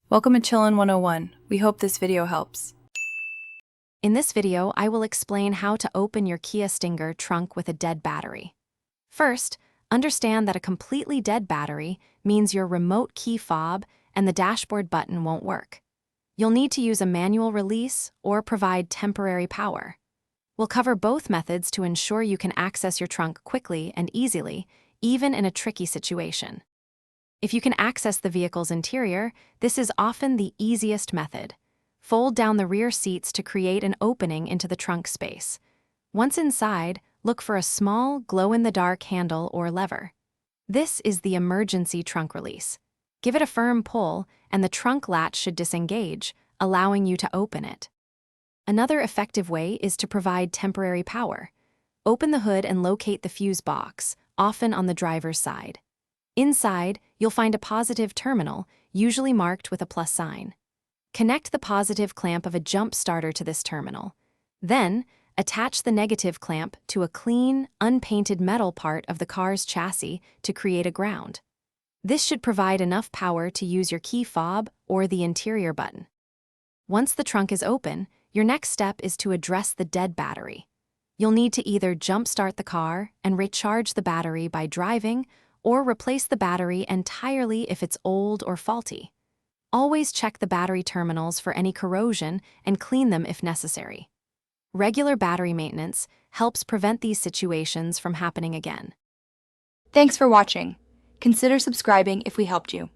Welcome to Chillin' 101. We hope this video helps. In this video, I will explain how to open your Kia Stinger trunk with a dead battery. First, understand that a completely dead battery means your remote key fob and the dashboard button won't work. You'll need to use a manual release or provide temporary power. We'll cover both methods to ensure you can access your trunk quickly and easily, even in a tricky situation. If you can access the vehicle's interior, this is often the easiest method. Fold down the rear seats to create an opening into the trunk space. Once inside, look for a small, glow-in-the-dark handle or lever. This is the emergency trunk release. Give it a firm pull, and the trunk latch should disengage, allowing you to open it. Another effective way is to provide temporary power. Open the hood and locate the fuse box, often on the driver's side. Inside, you'll find a positive terminal, usually marked with a plus sign. Connect the positive clamp of a jump starter to this terminal. Then, attach the negative clamp to a clean, unpainted metal part of the car's chassis to create a ground. This should provide enough power to use your key fob or the interior button. Once the trunk is open, your next step is to address the dead battery. You'll need to either jump start the car and recharge the battery by driving, or replace the battery entirely if it's old or faulty. Always check the battery terminals for any corrosion and clean them if necessary. Regular battery maintenance helps prevent these situations from happening again. Thanks for watching. Consider subscribing if we helped you.